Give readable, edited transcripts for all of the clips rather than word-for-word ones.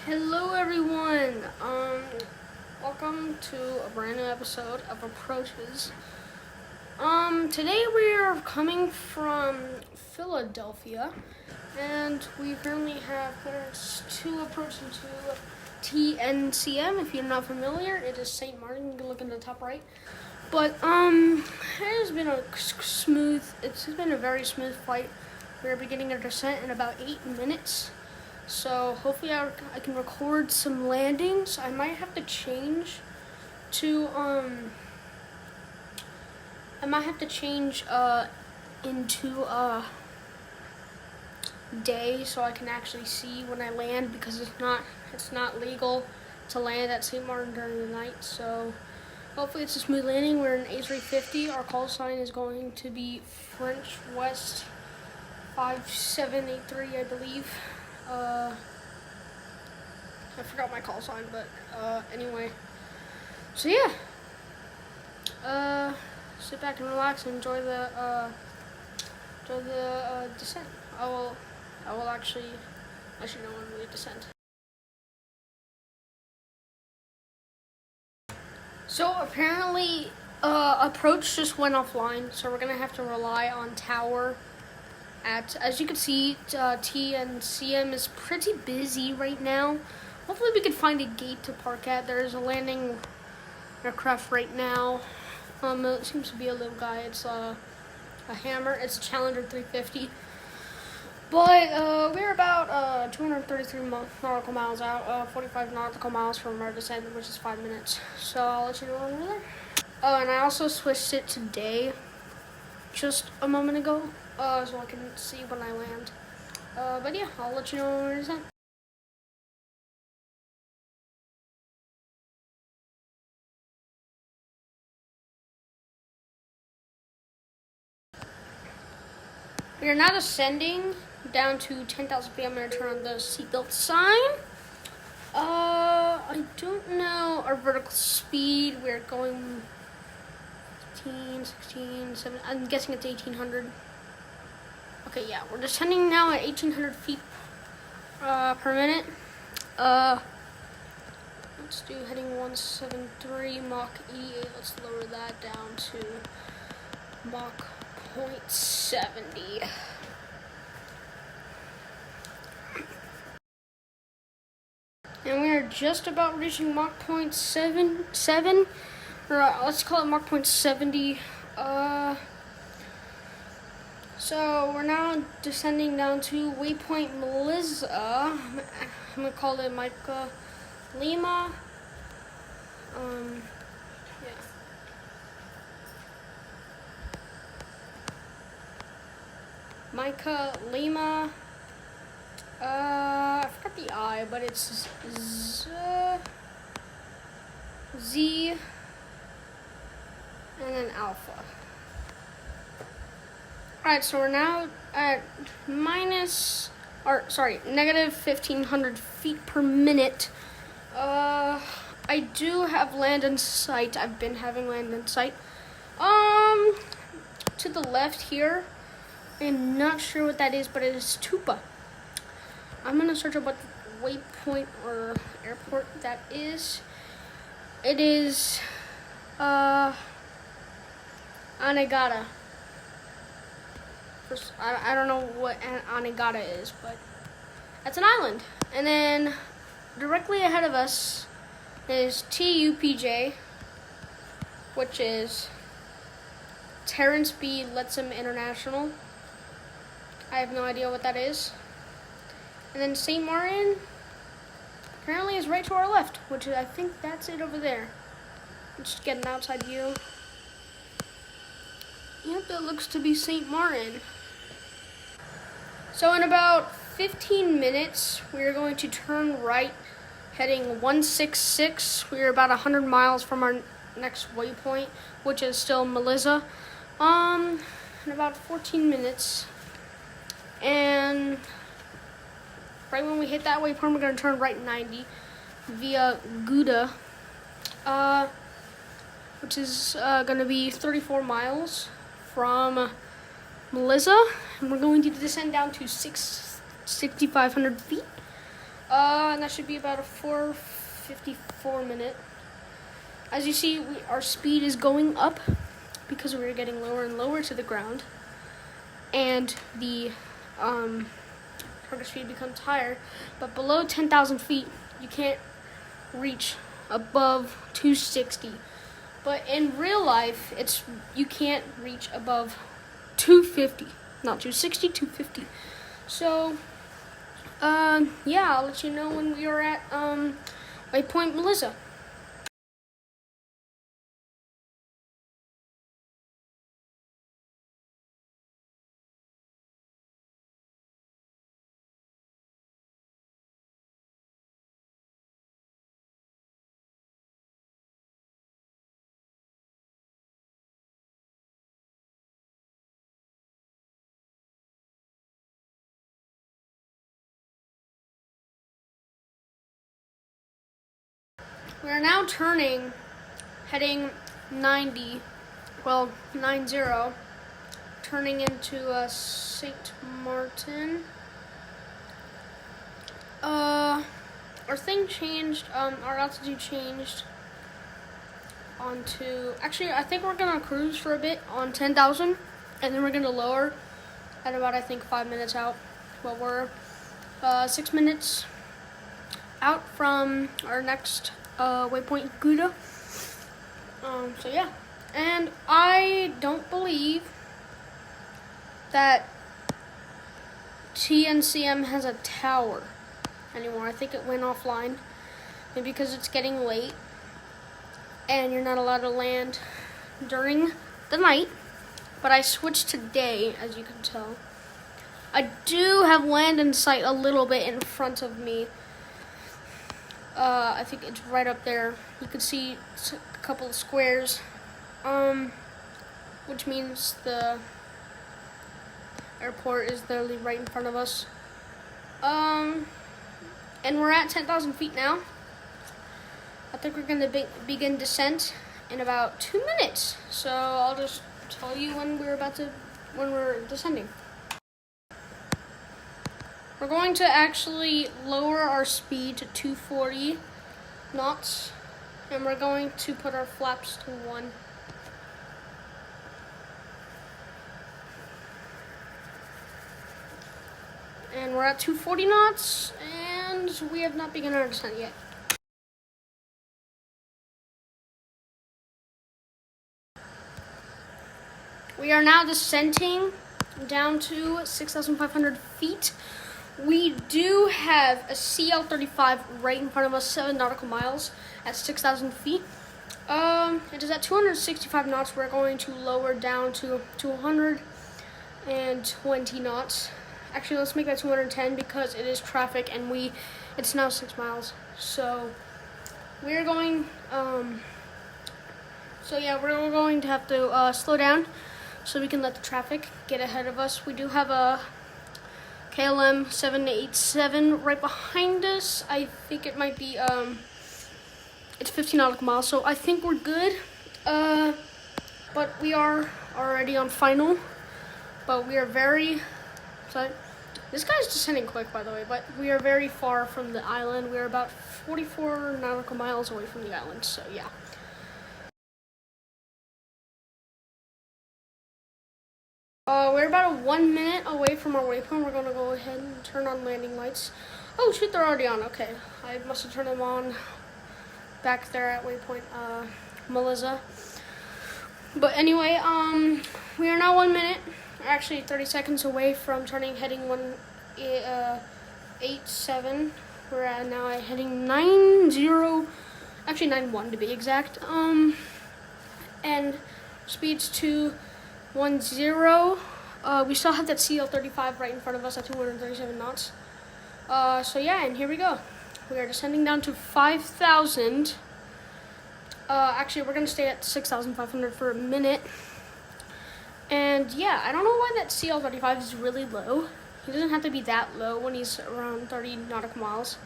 Hello everyone, welcome to a brand new episode of Approaches. Today we are coming from Philadelphia, and we currently have clearance to approach into TNCM. If you're not familiar, it is St.Marteen. You can look in the top right. But it has been it's been a very smooth flight. We're beginning our descent in about 8 minutes. So hopefully I can record some landings. I might have to change to into day so I can actually see when I land, because it's not legal to land at St.Marteen during the night. So hopefully it's a smooth landing. We're in A350. Our call sign is going to be French West 5783, I believe. I forgot my call sign, but anyway. So yeah. Sit back and relax and enjoy the descent. I will actually let you know when we descend. So apparently approach just went offline, so we're gonna have to rely on tower. As you can see, TNCM is pretty busy right now. Hopefully we can find a gate to park at. There's a landing aircraft right now. It seems to be a little guy. It's a Hammer. It's a Challenger 350. But we're about 233 nautical miles out, 45 nautical miles from our descent, which is 5 minutes. So I'll let you know when we're there. Oh, and I also switched it to day just a moment ago, so I can see when I land. But yeah, I'll let you know when we're descent. We are now descending down to 10,000 feet. I'm going to turn on the seatbelt sign. I don't know our vertical speed. We're going 15, 16, 7. I'm guessing it's 1,800. Okay, yeah, we're descending now at 1,800 feet per minute. Let's do heading 173 Mach E. Let's lower that down to Mach 0.70. And we are just about reaching Mach 0.77, or let's call it Mach 0.70. So we're now descending down to waypoint Melissa. I'm gonna call it Micah Lima. Yeah. Micah Lima. I forgot the I, but it's Z and then Alpha. Alright, so we're now at negative 1,500 feet per minute. I do have land in sight. I've been having land in sight. To the left here, I am not sure what that is, but it is Tupa. I'm gonna search up what waypoint or airport that is. It is Anegada. I don't know what Anegada is, but that's an island. And then directly ahead of us is TUPJ, which is Terrence B. Lettsam International. I have no idea what that is. And then St.Marteen apparently is right to our left, which I think that's it over there. Just get an outside view. Yep, that looks to be St.Marteen. So in about 15 minutes, we are going to turn right, heading 166. We are about 100 miles from our next waypoint, which is still Melissa. In about 14 minutes. And right when we hit that waypoint, we're going to turn right 90 via Gouda, which is going to be 34 miles from Melissa. And we're going to descend down to 6,500 feet. And that should be about a 4:54 minute. As you see, our speed is going up because we're getting lower and lower to the ground, and the target speed becomes higher. But below 10,000 feet, you can't reach above 260. But in real life, you can't reach above 250, not 260, 250. So, yeah, I'll let you know when we are at Waypoint Melissa. We are now heading 90, 90, turning into ST.Marteen. Our thing changed, our altitude changed actually, I think we're gonna cruise for a bit on 10,000, and then we're gonna lower at about, I think, 5 minutes out. But we're 6 minutes out from our next waypoint, Gouda. So yeah, and I don't believe that TNCM has a tower anymore. I think it went offline, maybe because it's getting late and you're not allowed to land during the night. But I switched to day, as you can tell. I do have land in sight a little bit in front of me. I think it's right up there. You can see a couple of squares, which means the airport is literally right in front of us. And we're at 10,000 feet now. I think we're gonna begin descent in about 2 minutes. So I'll just tell you when we're descending. We're going to actually lower our speed to 240 knots, and we're going to put our flaps to 1. And we're at 240 knots, and we have not begun our descent yet. We are now descending down to 6,500 feet. We do have a CL-35 right in front of us, 7 nautical miles at 6,000 feet. It is at 265 knots. We're going to lower down to 220 knots. Actually, let's make that 210 because it is traffic and it's now 6 miles. So we're going, we're going to have to slow down so we can let the traffic get ahead of us. We do have a KLM 787 right behind us. I think it might be, it's 15 nautical miles, so I think we're good. But we are already on final, but we are this guy's descending quick, by the way, but we are very far from the island. We're about 44 nautical miles away from the island, so yeah. We're about 1 minute away from our waypoint. We're gonna go ahead and turn on landing lights. Oh shoot, they're already on. Okay, I must have turned them on back there at waypoint Melissa. But anyway, we are now 1 minute, actually 30 seconds away from heading 187. We're at now heading 90, actually 91 to be exact. And speeds 210. We still have that CL-35 right in front of us at 237 knots. So yeah, and here we go. We are descending down to 5,000. Actually, we're gonna stay at 6,500 for a minute. And yeah, I don't know why that CL-35 is really low. He doesn't have to be that low when he's around 30 nautical miles.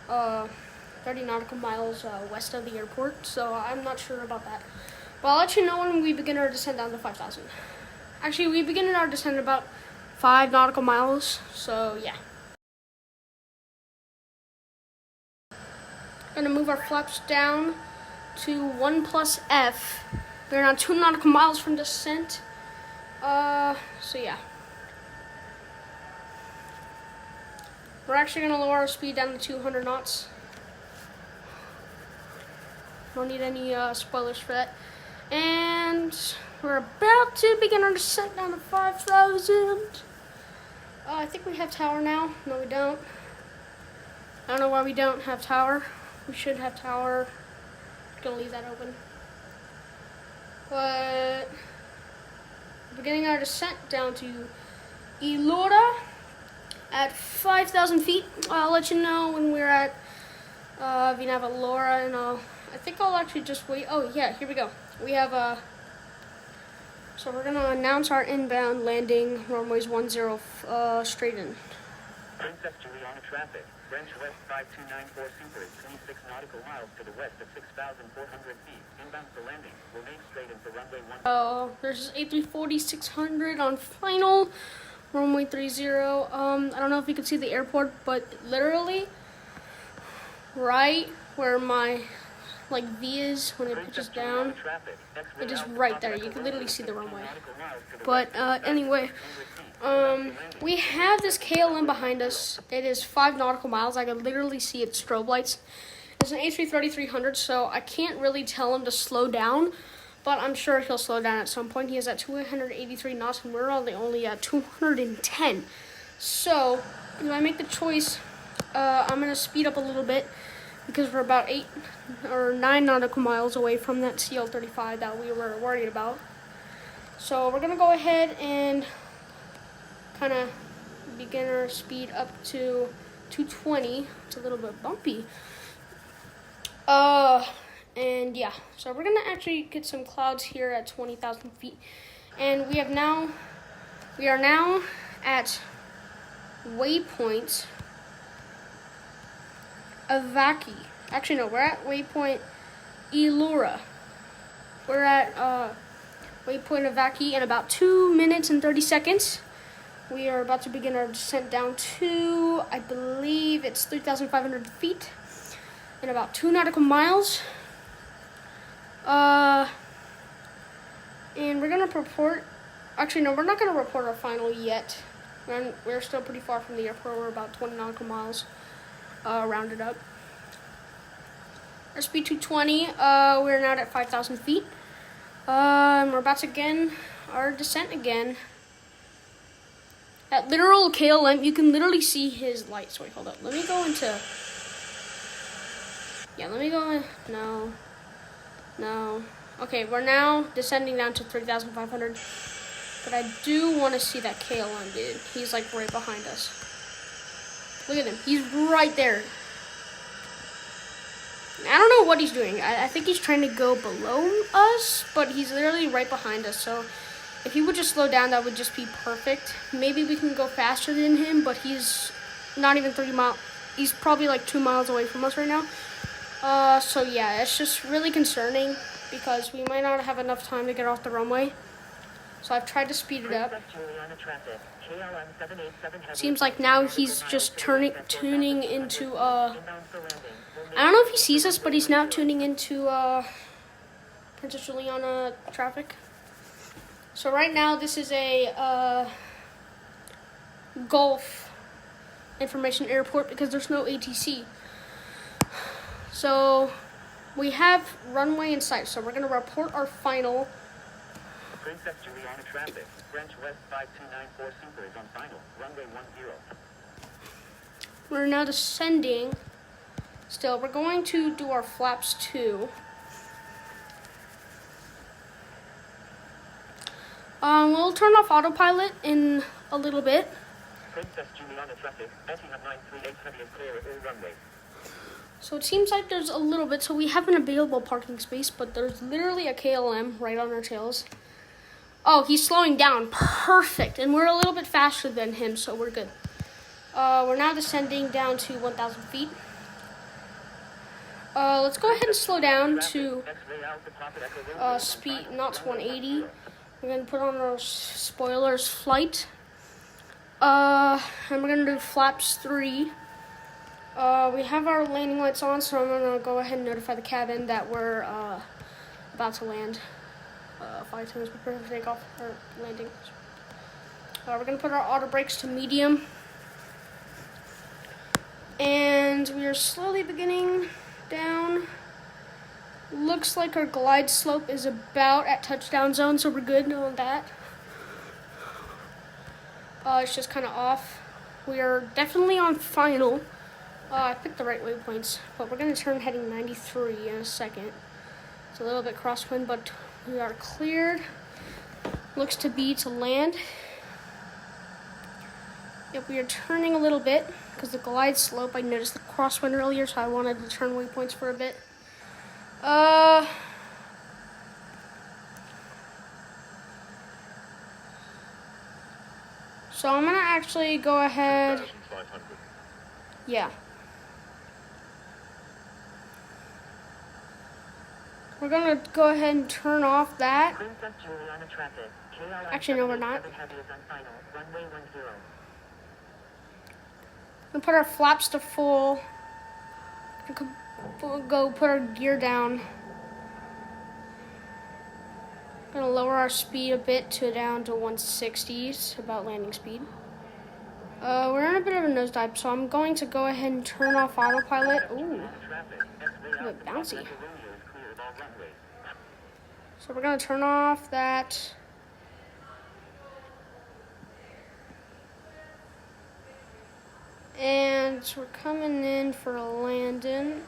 30 nautical miles west of the airport. So I'm not sure about that. But I'll let you know when we begin our descent down to 5,000. Actually, we begin our descent about 5 nautical miles. So yeah. Gonna move our flaps down to 1 plus F. We're now 2 nautical miles from descent. So yeah. We're actually gonna lower our speed down to 200 knots. Don't need any spoilers for that. And we're about to begin our descent down to 5,000. I think we have tower now. No, we don't. I don't know why we don't have tower. We should have tower. I'm gonna leave that open. But beginning our descent down to Elora at 5,000 feet. I'll let you know when we're at Vinava Laura, and I think I'll actually just wait. Oh yeah, here we go. We have so we're gonna announce our inbound landing, runways 10 straight in. Princess Juliana traffic, French West 5294 Super is 26 nautical miles to the west of 6,400 feet. Inbound for landing, remain straight into runway 10. Oh, there's A340 600 on final, runway 30. I don't know if you can see the airport, but literally right where my V is when it pitches down, it is right there. You can literally see the runway. But anyway, we have this KLM behind us. It is 5 nautical miles. I can literally see its strobe lights. It's an A330-300, so I can't really tell him to slow down, but I'm sure he'll slow down at some point. He is at 283 knots, and we're only at 210. So if I make the choice, I'm going to speed up a little bit, because we're about 8 or 9 nautical miles away from that CL35 that we were worried about. So we're gonna go ahead and kind of begin our speed up to 220. It's a little bit bumpy. And yeah, so we're gonna actually get some clouds here at 20,000 feet, and we are now at waypoint Avaki. Actually, no, we're at waypoint Elora. We're at waypoint Avaki in about 2 minutes and 30 seconds. We are about to begin our descent down to, I believe it's 3,500 feet in about 2 nautical miles. And we're gonna report. Actually, no, we're not gonna report our final yet. We're still pretty far from the airport. We're about 20 nautical miles. Rounded up. Our speed 220. We're now at 5,000 feet. We're about to begin our descent again. At literal KLM, you can literally see his lights. Wait, hold up. Let me go into. Yeah, let me go in. No. Okay, we're now descending down to 3,500. But I do want to see that KLM, dude. He's like right behind us. Look at him. He's right there. I don't know what he's doing. I think he's trying to go below us, but he's literally right behind us. So if he would just slow down, that would just be perfect. Maybe we can go faster than him, but he's not even 30 miles. He's probably like 2 miles away from us right now. So yeah, it's just really concerning because we might not have enough time to get off the runway. So I've tried to speed it up. Seems like now he's just tuning into, I don't know if he sees us, but he's now tuning into, Princess Juliana traffic. So right now, this is a, Gulf Information Airport because there's no ATC. So we have runway in sight, so we're going to report our final. Princess Juliana traffic, French West 5294 Super is on final, runway 10. We're now descending. Still, we're going to do our flaps too. We'll turn off autopilot in a little bit. Princess Juliana traffic, Etihad 938 heavy is clear at all runways. So it seems like there's a little bit, so we have an available parking space, but there's literally a KLM right on our tails. Oh, he's slowing down. Perfect. And we're a little bit faster than him, so we're good. We're now descending down to 1,000 feet. Let's go ahead and slow down to speed, not 180. We're going to put on our spoilers flight. And we're going to do flaps 3. We have our landing lights on, so I'm gonna go ahead and notify the cabin that we're about to land. Flight attendants prepare for takeoff or landing. We're gonna put our auto brakes to medium, and we are slowly beginning down. Looks like our glide slope is about at touchdown zone, so we're good on that. It's just kind of off. We are definitely on final. I picked the right waypoints, but we're going to turn heading 93 in a second. It's a little bit crosswind, but we are cleared. Looks to be to land. Yep, we are turning a little bit because the glide slope, I noticed the crosswind earlier, so I wanted to turn waypoints for a bit. So I'm going to actually go ahead. Yeah. We're going to go ahead and turn off that. Actually, no, we're not. We'll put our flaps to full. We'll go put our gear down. Gonna lower our speed a bit down to 160s, about landing speed. We're in a bit of a nosedive, so I'm going to go ahead and turn off autopilot. Ooh, a bit bouncy. So we're gonna turn off that. And we're coming in for a landing.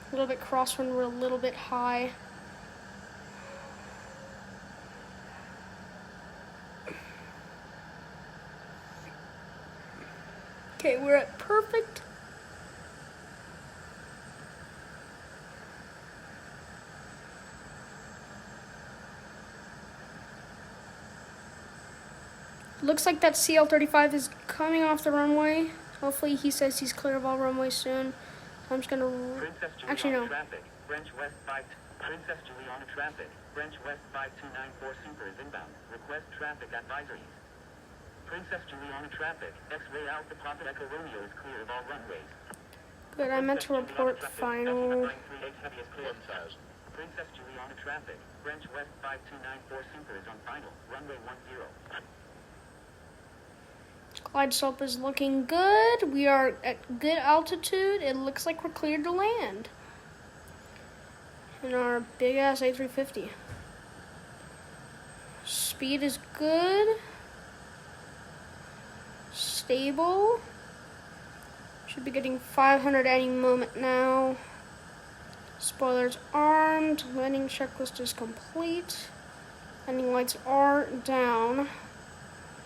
A little bit crosswind, we're a little bit high. Okay, we're at perfect. Looks like that CL-35 is coming off the runway. Hopefully he says he's clear of all runways soon. So I'm just gonna... Actually, no. Princess Juliana traffic. French West 5294 Super is inbound. Request traffic advisories. Princess Juliana traffic. X-ray Alpha Papa Echo Romeo is clear of all runways. Good, I meant to report final. Princess Juliana traffic. French West 5294 Super is on final. Runway 10. Glide slope is looking good. We are at good altitude. It looks like we're cleared to land in our big ass A350. Speed is good. Stable. Should be getting 500 any moment now. Spoilers armed. Landing checklist is complete. Landing lights are down.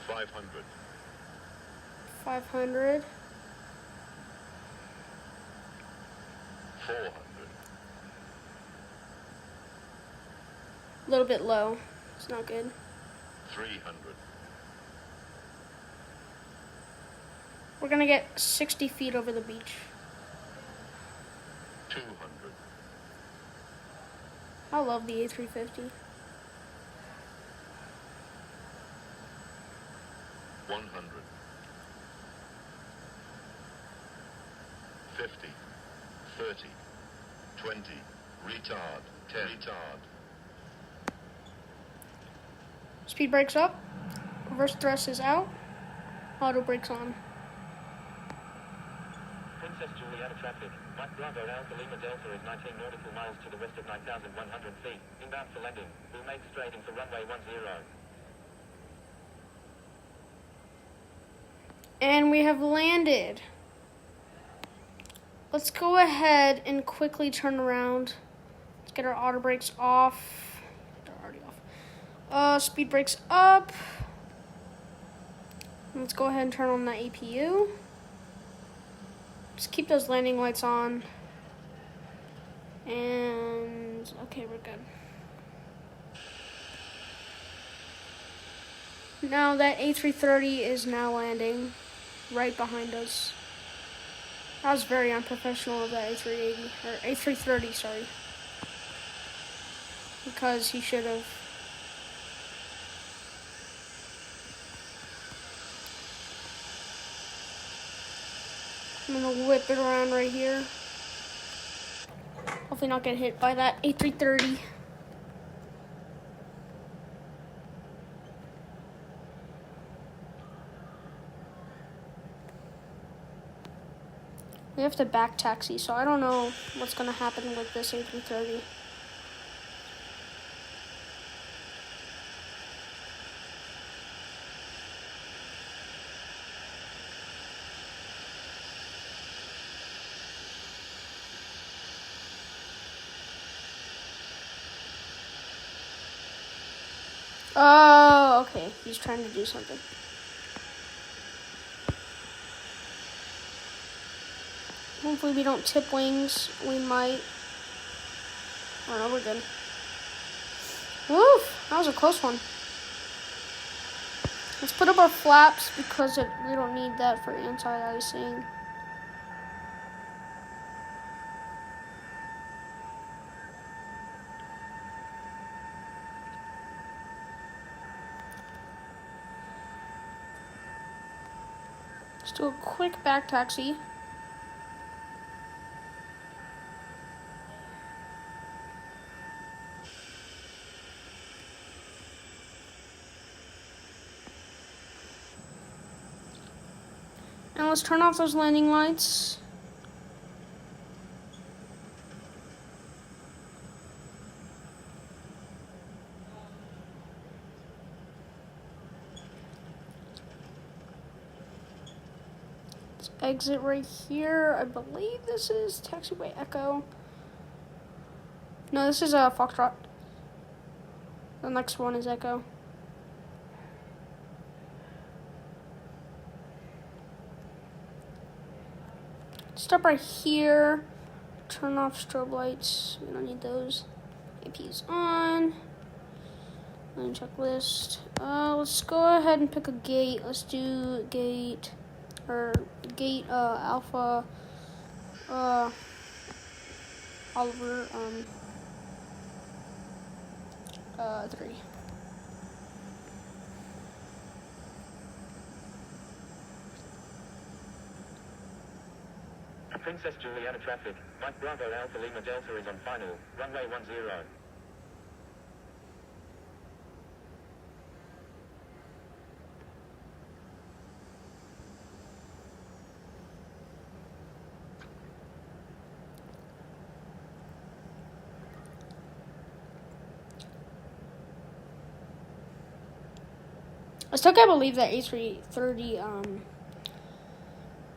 500. 500. 400. A little bit low. It's not good. 300. We're gonna get 60 feet over the beach. 200. I love the A350. 100. 50. 30. 20. Retard. 10. Retard. Speed brakes up. Reverse thrust is out. Auto brakes on. Princess Juliana traffic. Mike Bravo Alpha Lima Delta is 19 nautical miles to the west of 9,100 feet. Inbound for landing. We'll make straight into runway 10. And we have landed. Let's go ahead and quickly turn around. Let's get our auto brakes off. They're already off. Speed brakes up. Let's go ahead and turn on the APU. Just keep those landing lights on. And okay, we're good. Now that A330 is now landing right behind us. That was very unprofessional of that A380 or A330, sorry. Because he should have. I'm gonna whip it around right here. Hopefully not get hit by that A330. We have to back taxi, so I don't know what's gonna happen with this A330. Oh, okay. He's trying to do something. Hopefully we don't tip wings. We might. Oh no, we're good. Woof! That was a close one. Let's put up our flaps because we don't need that for anti-icing. Let's do a quick back taxi. And let's turn off those landing lights. Let's exit right here. I believe this is taxiway Echo. No, this is a Foxtrot. The next one is Echo. Stop right here. Turn off strobe lights. We don't need those. AP's on. Lane checklist. Let's go ahead and pick a gate. Let's do gate Alpha Oliver 3. Princess Juliana traffic. Mike Bravo Alpha Lima Delta is on final. Runway 10. I still can't believe that A330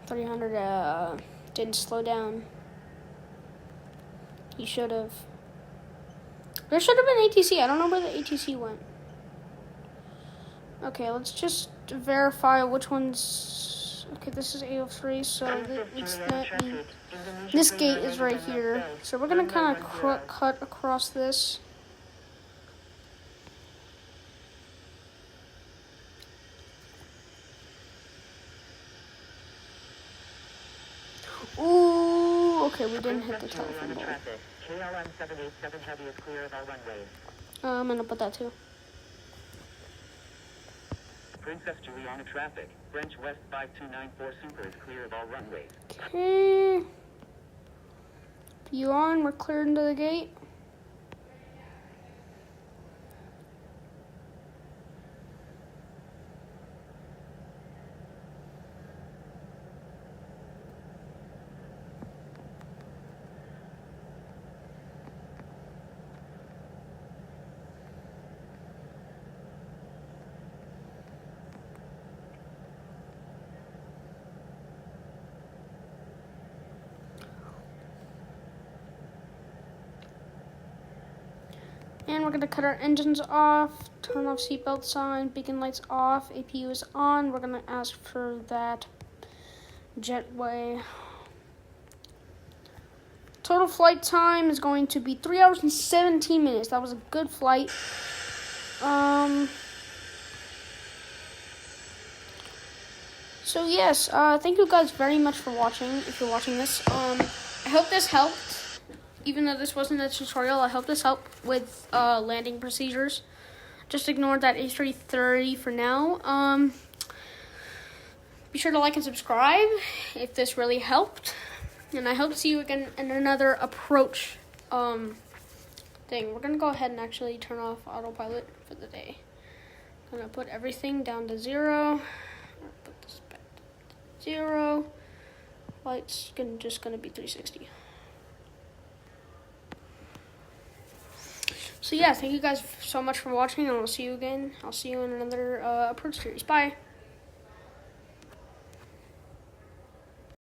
300 didn't slow down. He should have. There should have been ATC. I don't know where the ATC went. Okay, let's just verify which one's. Okay, this is A03, so this gate is right here. So we're gonna kind of cut across this. Ooh, okay, we didn't hit the telephone pole. KLM 787 Heavy is clear of all runways. I'm gonna put that too. Princess Juliana traffic. French West 5294 Super is clear of all runways. Okay. View on, we're cleared into the gate. And we're going to cut our engines off, turn off seatbelt sign, beacon lights off, APU is on. We're going to ask for that jetway. Total flight time is going to be 3 hours and 17 minutes. That was a good flight. So yes, thank you guys very much for watching, if you're watching this. I hope this helped. Even though this wasn't a tutorial, I hope this helped with landing procedures. Just ignore that A330 for now. Be sure to like and subscribe if this really helped. And I hope to see you again in another approach thing. We're going to go ahead and actually turn off autopilot for the day. I'm going to put everything down to 0. Put this back to 0. Lights just going to be 360. So yeah, thank you guys so much for watching, and I'll see you again. I'll see you in another approach series. Bye.